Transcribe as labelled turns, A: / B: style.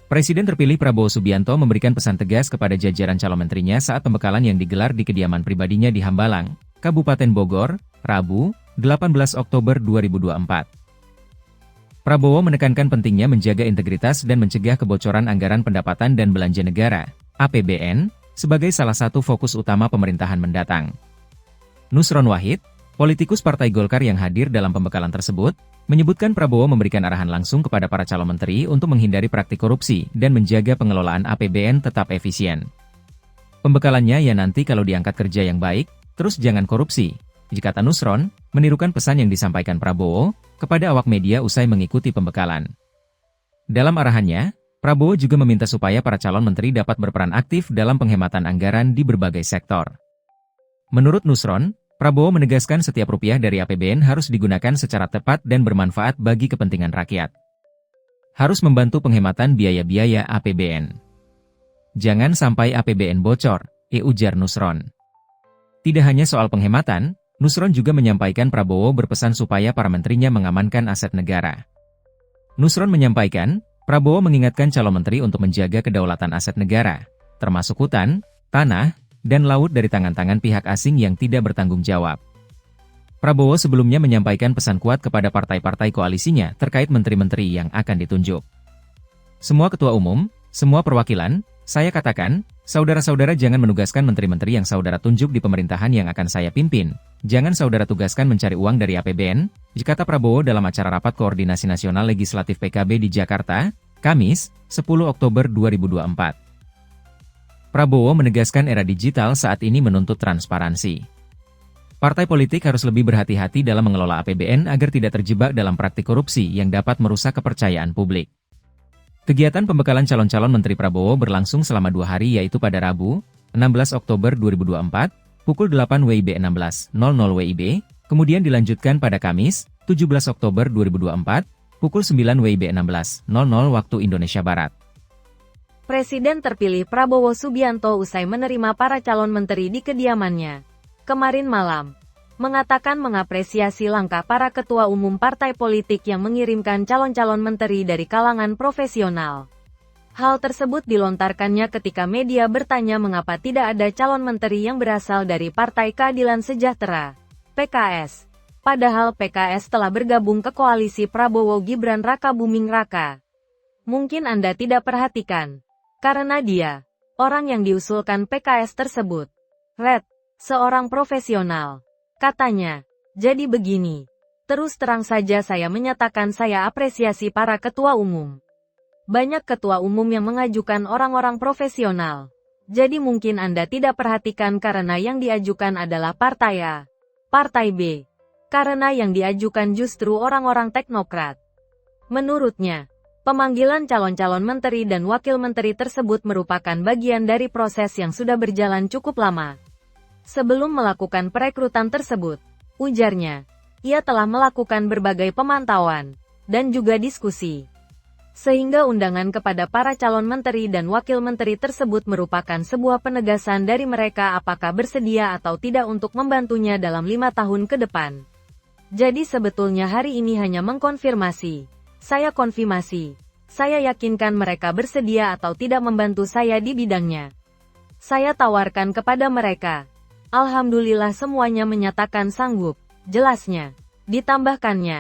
A: Presiden terpilih Prabowo Subianto memberikan pesan tegas kepada jajaran calon menterinya saat pembekalan yang digelar di kediaman pribadinya di Hambalang, Kabupaten Bogor, Rabu, 18 Oktober 2024. Prabowo menekankan pentingnya menjaga integritas dan mencegah kebocoran anggaran pendapatan dan belanja negara, APBN, sebagai salah satu fokus utama pemerintahan mendatang. Nusron Wahid, politikus Partai Golkar yang hadir dalam pembekalan tersebut, menyebutkan Prabowo memberikan arahan langsung kepada para calon menteri untuk menghindari praktik korupsi dan menjaga pengelolaan APBN tetap efisien. Pembekalannya ya nanti kalau diangkat kerja yang baik, terus jangan korupsi, kata Nusron, menirukan pesan yang disampaikan Prabowo kepada awak media usai mengikuti pembekalan. Dalam arahannya, Prabowo juga meminta supaya para calon menteri dapat berperan aktif dalam penghematan anggaran di berbagai sektor. Menurut Nusron, Prabowo menegaskan setiap rupiah dari APBN harus digunakan secara tepat dan bermanfaat bagi kepentingan rakyat. Harus membantu penghematan biaya-biaya APBN. Jangan sampai APBN bocor, ujar Nusron. Tidak hanya soal penghematan, Nusron juga menyampaikan Prabowo berpesan supaya para menterinya mengamankan aset negara. Nusron menyampaikan, Prabowo mengingatkan calon menteri untuk menjaga kedaulatan aset negara, termasuk hutan, tanah, dan laut dari tangan-tangan pihak asing yang tidak bertanggung jawab. Prabowo sebelumnya menyampaikan pesan kuat kepada partai-partai koalisinya terkait menteri-menteri yang akan ditunjuk. Semua ketua umum, semua perwakilan, saya katakan, saudara-saudara jangan menugaskan menteri-menteri yang saudara tunjuk di pemerintahan yang akan saya pimpin. Jangan saudara tugaskan mencari uang dari APBN, kata Prabowo dalam acara Rapat Koordinasi Nasional Legislatif PKB di Jakarta, Kamis, 10 Oktober 2024. Prabowo menegaskan era digital saat ini menuntut transparansi. Partai politik harus lebih berhati-hati dalam mengelola APBN agar tidak terjebak dalam praktik korupsi yang dapat merusak kepercayaan publik. Kegiatan pembekalan calon-calon Menteri Prabowo berlangsung selama 2 hari yaitu pada Rabu, 16 Oktober 2024, pukul 8 WIB 16.00 WIB, kemudian dilanjutkan pada Kamis, 17 Oktober 2024, pukul 9 WIB 16.00 waktu Indonesia Barat.
B: Presiden terpilih Prabowo Subianto usai menerima para calon menteri di kediamannya kemarin malam, mengatakan mengapresiasi langkah para ketua umum partai politik yang mengirimkan calon-calon menteri dari kalangan profesional. Hal tersebut dilontarkannya ketika media bertanya mengapa tidak ada calon menteri yang berasal dari Partai Keadilan Sejahtera, PKS. Padahal PKS telah bergabung ke koalisi Prabowo Gibran Raka Buming Raka. Mungkin Anda tidak perhatikan. Karena dia, orang yang diusulkan PKS tersebut, Red, seorang profesional. Katanya, jadi begini. Terus terang saja saya menyatakan saya apresiasi para ketua umum. Banyak ketua umum yang mengajukan orang-orang profesional. Jadi mungkin Anda tidak perhatikan karena yang diajukan adalah Partai A, Partai B. Karena yang diajukan justru orang-orang teknokrat. Menurutnya, pemanggilan calon-calon menteri dan wakil menteri tersebut merupakan bagian dari proses yang sudah berjalan cukup lama. Sebelum melakukan perekrutan tersebut, ujarnya, ia telah melakukan berbagai pemantauan dan juga diskusi. Sehingga undangan kepada para calon menteri dan wakil menteri tersebut merupakan sebuah penegasan dari mereka apakah bersedia atau tidak untuk membantunya dalam 5 tahun ke depan. Jadi sebetulnya hari ini hanya mengkonfirmasi. Saya konfirmasi. Saya yakinkan mereka bersedia atau tidak membantu saya di bidangnya. Saya tawarkan kepada mereka. Alhamdulillah semuanya menyatakan sanggup, jelasnya. Ditambahkannya,